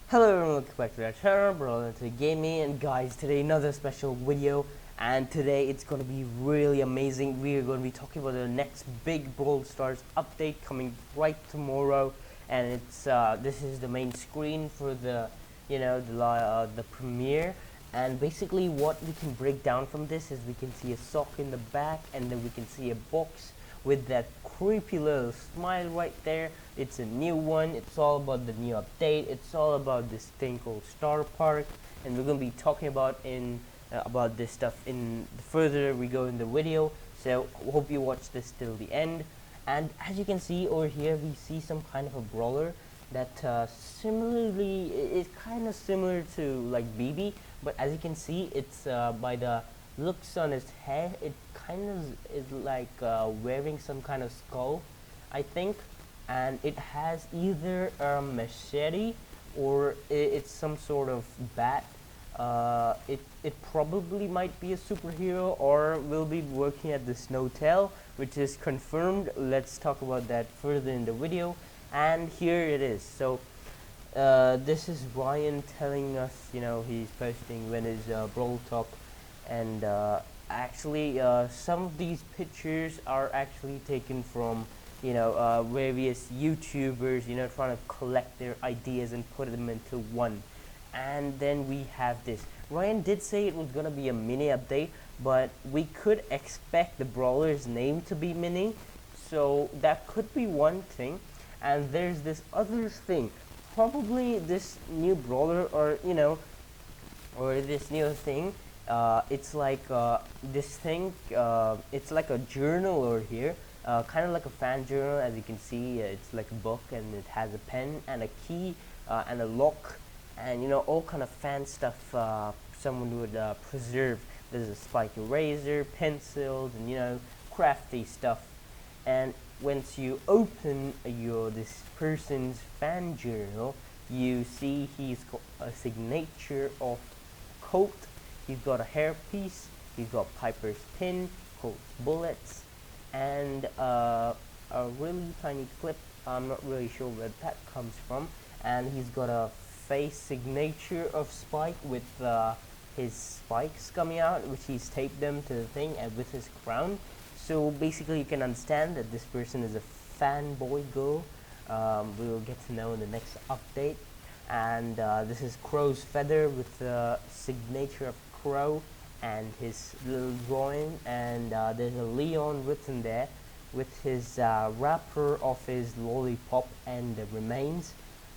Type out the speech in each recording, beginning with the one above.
Hello everyone, welcome back to our channel, Brawler to Gaming, and guys, today another special video, and today it's going to be really amazing. We are going to be talking about the next big Brawl Stars update coming right tomorrow, and it's this is the main screen for the the premiere. And basically what we can break down from this is we can see a sock in the back, and then we can see a box with that creepy little smile right there. It's a new one. It's all about the new update. It's all about this thing called Starr Park, and we're gonna be talking about about this stuff in the further we go in the video. So hope you watch this till the end. And as you can see over here, we see some kind of a brawler that similarly is kind of similar to like BB, but as you can see, it's by the looks on his head, it kind of is like wearing some kind of skull, I think, and it has either a machete or it's some sort of bat. It probably might be a superhero or will be working at the Snowtail, which is confirmed. Let's talk about that further in the video. And here it is. So this is Ryan telling us, he's posting when his Brawl Talk, and actually some of these pictures are actually taken from various YouTubers, trying to collect their ideas and put them into one. And then we have this. Ryan did say it was gonna be a mini update, but we could expect the brawler's name to be mini, so that could be one thing. And there's this other thing, probably this new brawler, or this new thing. It's like this thing. It's like a journal over here, kind of like a fan journal. As you can see, it's like a book, and it has a pen and a key and a lock, and all kind of fan stuff. Someone would preserve. There's a spike eraser, pencils, and crafty stuff. And once you open this person's fan journal, you see he's got a signature of Colt. He's got a hairpiece. He's got Piper's pin, Colt's bullets, and a really tiny clip. I'm not really sure where that comes from. And he's got a face signature of Spike with his spikes coming out, which he's taped them to the thing, and with his crown. So basically, you can understand that this person is a fanboy girl. We will get to know in the next update. And this is Crow's feather with the signature of Crow and his little drawing. And there's a Leon written there with his wrapper of his lollipop and the remains,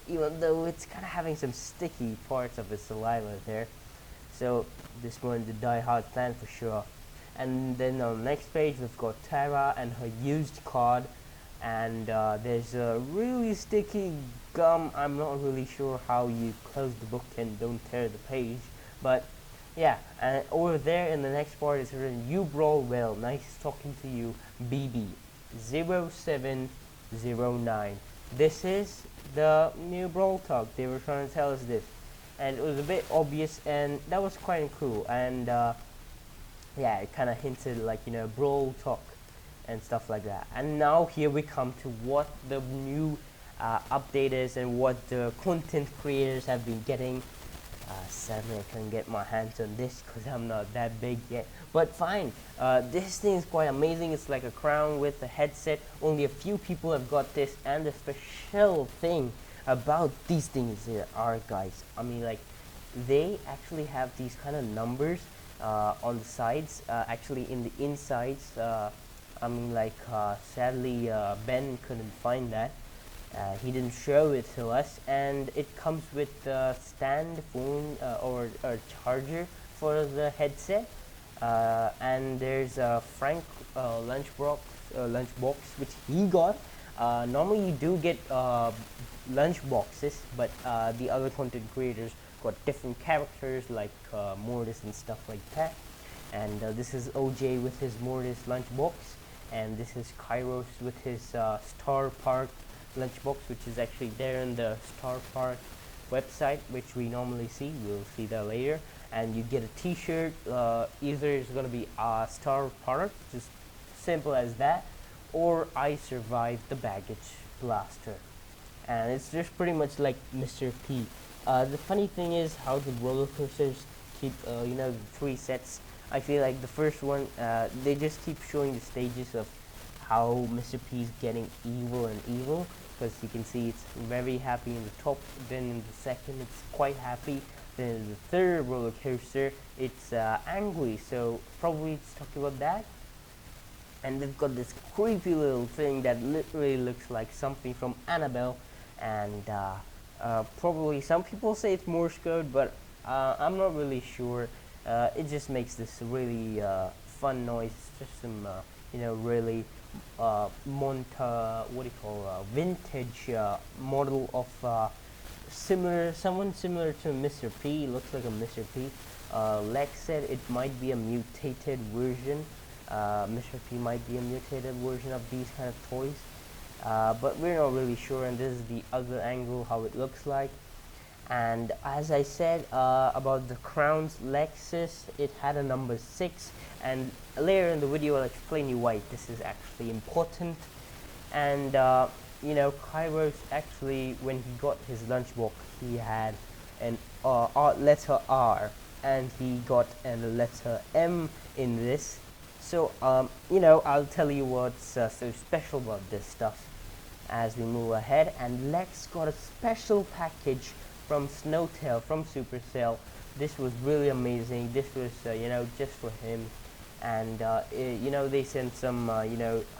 even though it's kind of having some sticky parts of his saliva there. So this one's a die-hard fan for sure. And then on the next page, we've got Tara and her used card, and there's a really sticky gum. I'm not really sure how you close the book and don't tear the page, but yeah. And over there in the next part is written, "You brawl well. Nice talking to you, BB 0709." This is the new Brawl Talk. They were trying to tell us this, and it was a bit obvious, and that was quite cool. And yeah, it kind of hinted like Brawl Talk and stuff like that. And now here we come to what the new update is and what the content creators have been getting. Sadly, I can't get my hands on this because I'm not that big yet, but fine. This thing is quite amazing. It's like a crown with a headset. Only a few people have got this, and the special thing about these things are, guys, I mean, like, they actually have these kind of numbers on the sides, actually in the insides. I mean, like, sadly Ben couldn't find that. He didn't show it to us, and it comes with the stand phone or charger for the headset. And there's a Frank lunchbox which he got. Normally you do get lunch boxes, but the other content creators got different characters like Mortis and stuff like that. And this is OJ with his Mortis lunchbox, and this is Kairos with his Starr Park lunchbox, which is actually there in the Starr Park website, which we normally see. We'll see that later. And you get a t-shirt. Either it's going to be Starr Park, just simple as that, or I survived the baggage blaster. And it's just pretty much like Mr. P. The funny thing is how the roller coasters keep, the three sets. I feel like the first one, they just keep showing the stages of how Mr. P is getting evil and evil, because you can see it's very happy in the top, then in the second it's quite happy, then in the third roller coaster it's angry, so probably it's talking about that. And they've got this creepy little thing that literally looks like something from Annabelle, and probably some people say it's Morse code, but I'm not really sure. It just makes this really fun noise. It's just some, really what do you call, vintage model of someone similar to Mr. P. Looks like a Mr. P. Lex said it might be a mutated version. Mr. P might be a mutated version of these kind of toys, but we're not really sure. And this is the other angle how it looks like. And as I said about the crowns Lexus, it had a number 6, and later in the video I'll explain you why this is actually important. And Kairos actually, when he got his lunchbox, he had an letter R, and he got a letter M in this. So I'll tell you what's so special about this stuff as we move ahead. And Lex got a special package from Snowtail from Supercell. This was really amazing. This was just for him, and they sent some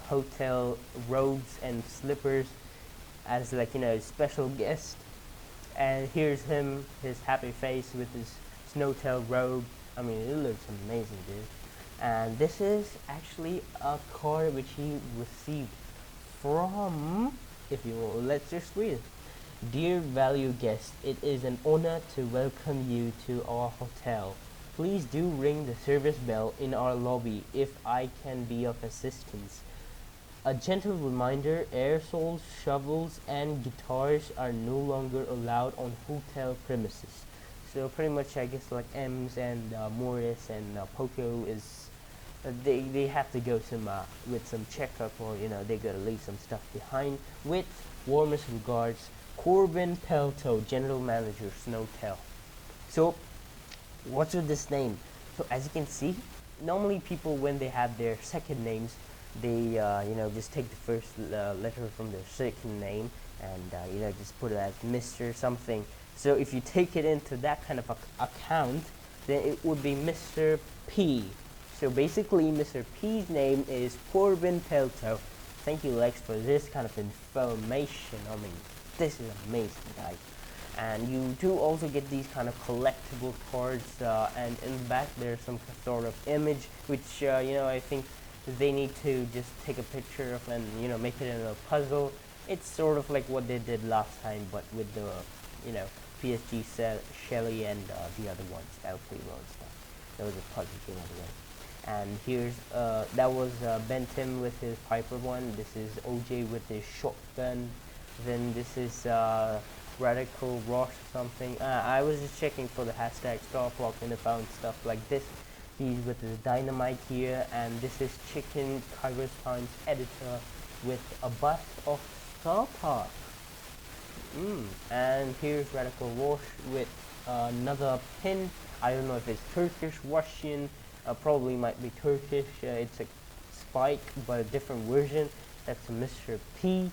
hotel robes and slippers as special guest. And here's him, his happy face with his Snowtail robe. I mean, it looks amazing, dude. And this is actually a card which he received from, if you will, let's just read it. Dear value guest, it is an honor to welcome you to our hotel. Please do ring the service bell in our lobby if I can be of assistance. A gentle reminder, aerosols, shovels, and guitars are no longer allowed on hotel premises. So pretty much, I guess, like Ems and Morris and Poco is they have to go with some checkup, or they gotta leave some stuff behind. With warmest regards, Corbin Pelto, General Manager, Snowtail. So, what's with this name? So as you can see, normally people, when they have their second names, they just take the first letter from their second name and just put it as Mr. something. So if you take it into that kind of account, then it would be Mr. P. So basically, Mr. P's name is Corbin Pelto. Thank you, Lex, for this kind of information. I mean, this is amazing, guys. And you do also get these kind of collectible cards, and in the back there's some sort of image, which I think they need to just take a picture of and make it in a puzzle. It's sort of like what they did last time, but with the PSG Shelly and the other ones, L3 and stuff. That was a puzzle game anyway. And here's that was Ben Tim with his Piper one. This is OJ with his shotgun. Then this is Radical Rosh or something. I was just checking for the hashtag starrpark and I found stuff like this. He's with his dynamite here, and this is Chicken Kairos Times editor with a bust of starrpark. And here's Radical Rosh with another pin. I don't know if it's Turkish, Russian, probably might be Turkish. It's a spike, but a different version. That's a Mr. P.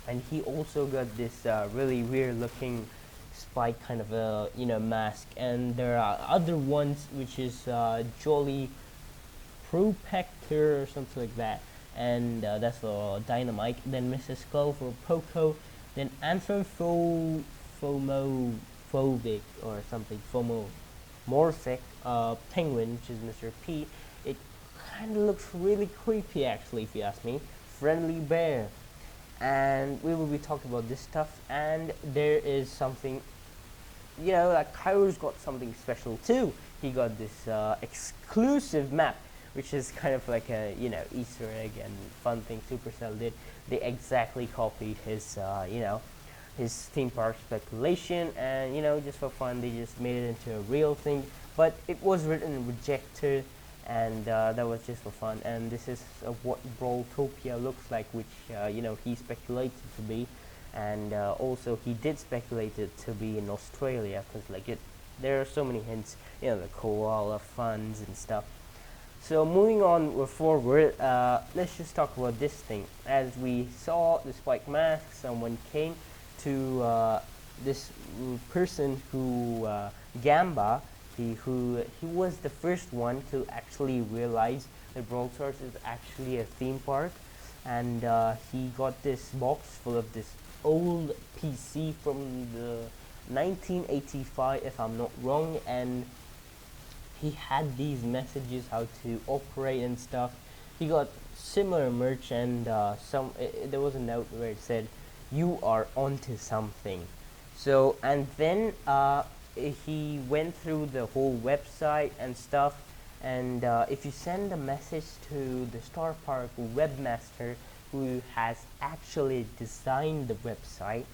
And he also got this really weird looking spike kind of a mask. And there are other ones which is Jolly Propector or something like that. And that's the dynamite. Then Mr. Skull for Poco. Then Anthropomorphic or something, Morphic Penguin, which is Mr. P. It kind of looks really creepy, actually, if you ask me. Friendly Bear. And we will be talking about this stuff. And there is something, like Kairo's got something special too. He got this exclusive map, which is kind of like a Easter egg and fun thing Supercell did. They exactly copied his his theme park speculation, and just for fun they just made it into a real thing. But it was written rejected, and that was just for fun. And this is what Brawltopia looks like, which he speculated to be. and also he did speculate it to be in Australia because there are so many hints, the koala funds and stuff. So moving on forward, let's just talk about this thing. As we saw the spike mask, someone came to this person who Gamba. He was the first one to actually realize that Brawl Stars is actually a theme park, and he got this box full of this old PC from the 1985, if I'm not wrong, and he had these messages how to operate and stuff. He got similar merch, and there was a note where it said, "You are onto something." So, and then he went through the whole website and stuff. And if you send a message to the starrpark webmaster, who has actually designed the website,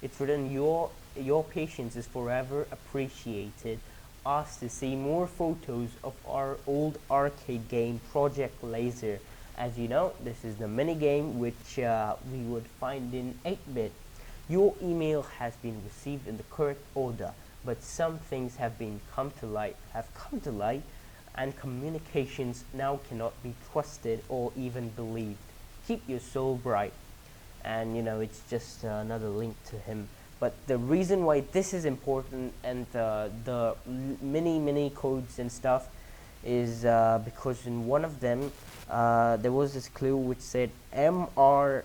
it's written, your patience is forever appreciated. Asked to see more photos of our old arcade game Project Laser. As you know, this is the mini game which we would find in 8-bit. Your email has been received in the correct order, but some things have come to light, and communications now cannot be trusted or even believed. Keep your soul bright. And it's just another link to him. But the reason why this is important, and the mini codes and stuff, is because in one of them there was this clue which said MR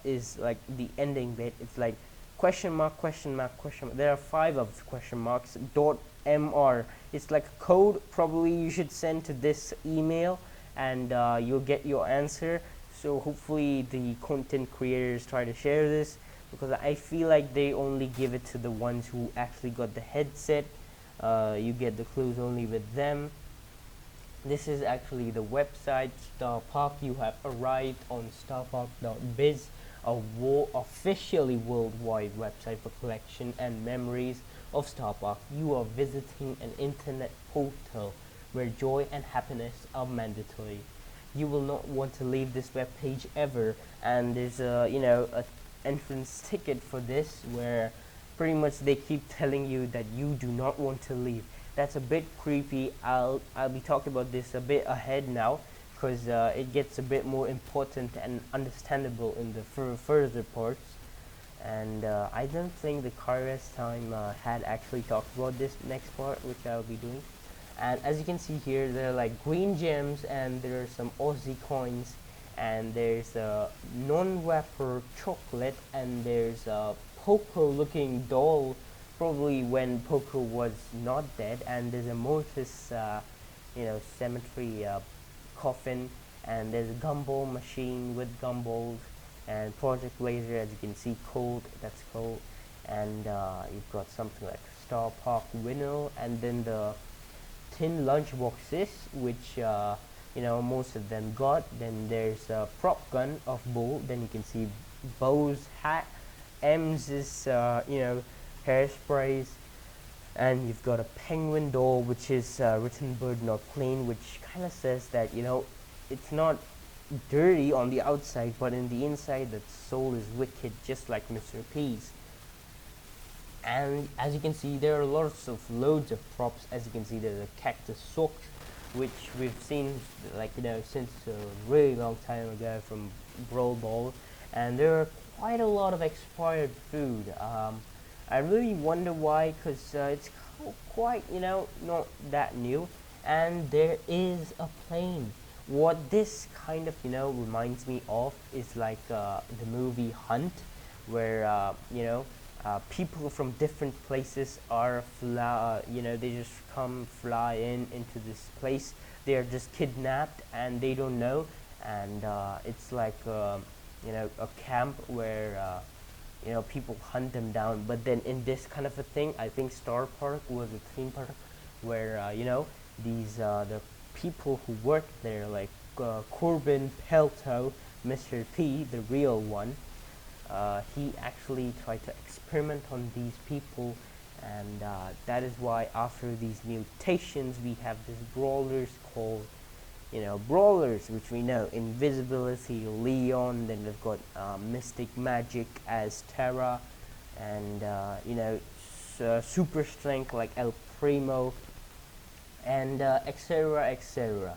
is like the ending bit. It's like question mark, question mark, question mark. There are 5 of question marks dot MR. It's like a code. Probably you should send to this email, and you'll get your answer. So hopefully the content creators try to share this, because I feel like they only give it to the ones who actually got the headset. You get the clues only with them. This is actually the website StarrPark. You have arrived on starrpark.biz, a officially worldwide website for collection and memories of StarrPark. You are visiting an internet portal where joy and happiness are mandatory. You will not want to leave this web page ever, and there's a entrance ticket for this, where pretty much they keep telling you that you do not want to leave. That's a bit creepy. I'll be talking about this a bit ahead now, because it gets a bit more important and understandable in the further parts. And I don't think the Kairos time had actually talked about this next part, which I'll be doing. And as you can see here, there are like green gems, and there are some Aussie coins, and there's a non-wrapper chocolate, and there's a Poco looking doll, probably when Poco was not dead, and there's a Mortis cemetery coffin, and there's a gumball machine with gumballs, and Project Laser, as you can see, cold, that's cold, and you've got something like StarrPark winner, and then the tin lunch boxes, which most of them got. Then there's a prop gun of Bull. Then you can see Bo's hat, M's is hairsprays, and you've got a penguin doll, which is written bird not clean, which kind of says that it's not dirty on the outside, but in the inside the soul is wicked, just like Mr. P's. And as you can see, there are loads of props. As you can see, there's a cactus sock, which we've seen since a really long time ago from Brawl, and there are quite a lot of expired food. I really wonder why, because it's quite not that new. And there is a plane. What this kind of reminds me of is like the movie Hunt, where people from different places are they just fly into this place. They are just kidnapped and they don't know, and it's like a camp where people hunt them down. But then in this kind of a thing, I think StarrPark was a theme park where these the people who work there, like Corbin Pelto, Mr. P, the real one, he actually tried to experiment on these people, and that is why after these mutations we have these brawlers called brawlers, which we know invisibility, Leon. Then we've got mystic magic as Terra, and super strength like El Primo, and etc etc.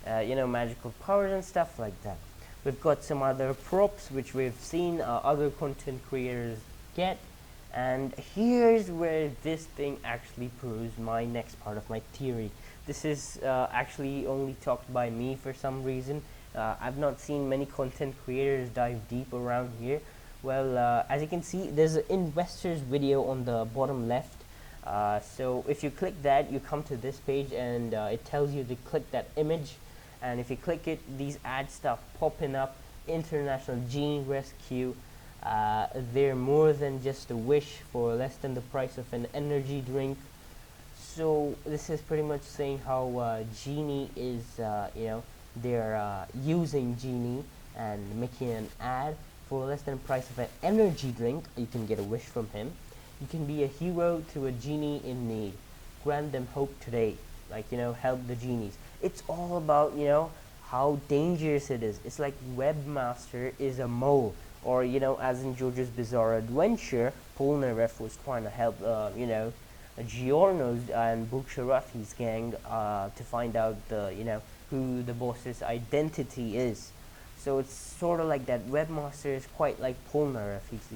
Magical powers and stuff like that. We've got some other props which we've seen other content creators get, and here's where this thing actually proves my next part of my theory. This is actually only talked by me for some reason. I've not seen many content creators dive deep around here. Well, as you can see, there's an investor's video on the bottom left. So if you click that, you come to this page, and it tells you to click that image. And if you click it, these ads start popping up. International Gene Rescue. They're more than just a wish for less than the price of an energy drink. So this is pretty much saying how Genie is, they're using Genie and making an ad for less than the price of an energy drink. You can get a wish from him. You can be a hero to a genie in need. Grant them hope today. Help the genies. It's all about, how dangerous it is. It's like Webmaster is a mole. Or, as in JoJo's Bizarre Adventure, Polnareff was trying to help, Giorno's and Bucciarati's gang to find out who the boss's identity is. So it's sort of like that. Webmaster is quite like Polnareff. He's,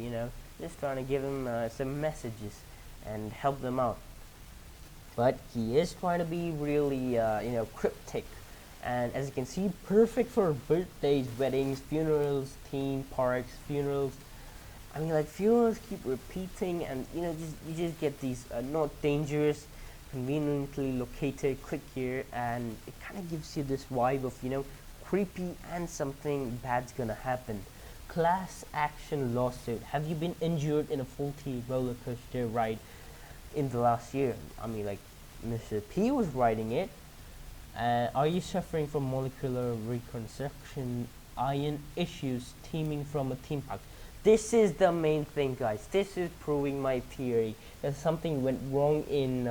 just trying to give him some messages and help them out. But he is trying to be really, cryptic. And as you can see, perfect for birthdays, weddings, funerals, theme parks, funerals. I mean, funerals keep repeating, and you just get these not dangerous, conveniently located. Click here, and it kind of gives you this vibe of creepy and something bad's gonna happen. Class action lawsuit. Have you been injured in a faulty roller coaster ride in the last year? I mean, Mr. P was riding it. Are you suffering from molecular reconstruction ion issues stemming from a theme park? This is the main thing, guys. This is proving my theory that something went wrong in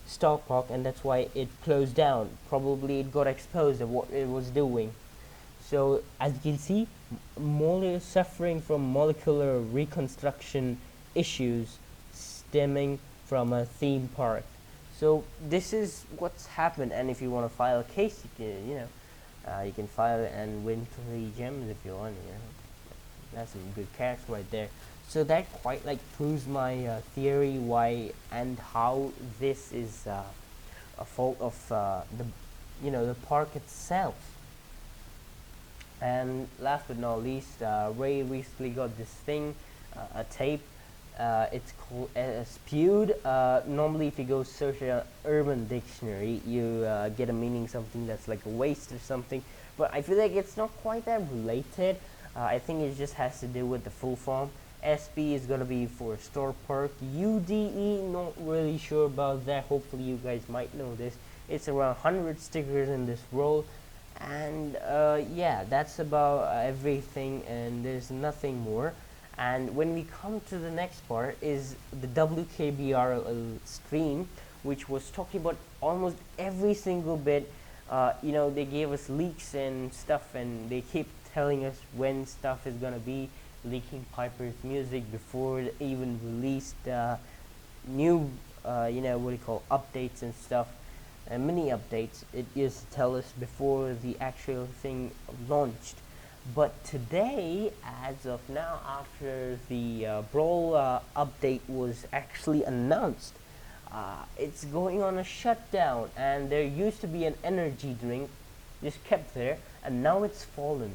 Starr Park, and that's why it closed down. Probably it got exposed of what it was doing. So as you can see, suffering from molecular reconstruction issues stemming from a theme park. So this is what's happened, and if you want to file a case, you can file it and win 3 gems if you want. That's some good cash right there. So that quite proves my theory why and how this is a fault of the park itself. And last but not least, Ray recently got this thing, a tape. It's called spewed. Normally if you go search an urban dictionary, you get a meaning, something that's like a waste or something, but I feel like it's not quite that related. I think it just has to do with the full form. SB is gonna be for Starr Park. UDE, not really sure about that. Hopefully you guys might know this. It's around 100 stickers in this roll, and yeah, that's about everything, and there's nothing more. And when we come to the next part is the WKBRL stream, which was talking about almost every single bit. They gave us leaks and stuff, and they keep telling us when stuff is gonna be leaking Piper's music before it even released new updates and stuff, and mini updates. It used to tell us before the actual thing launched. But today, as of now, after the Brawl update was actually announced, it's going on a shutdown, and there used to be an energy drink just kept there, and now it's fallen.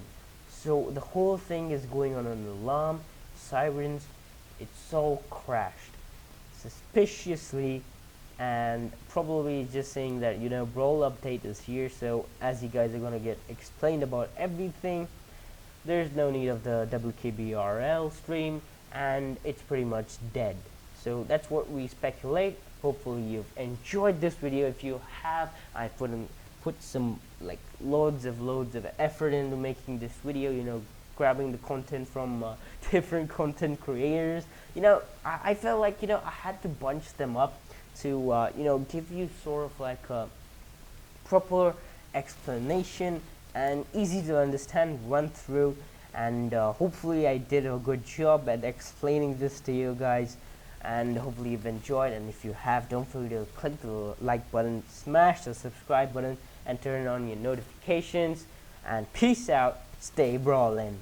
So the whole thing is going on an alarm, sirens. It's all crashed suspiciously, and probably just saying that Brawl update is here. So as you guys are gonna get explained about everything, there's no need of the WKBRL stream, and it's pretty much dead. So that's what we speculate. Hopefully you've enjoyed this video. If you have, I put some loads of effort into making this video, grabbing the content from different content creators. I felt like I had to bunch them up to give you sort of like a proper explanation and easy to understand run through, and hopefully I did a good job at explaining this to you guys, and hopefully you've enjoyed. And if you have, don't forget to click the like button, smash the subscribe button, and turn on your notifications. And peace out, stay brawling.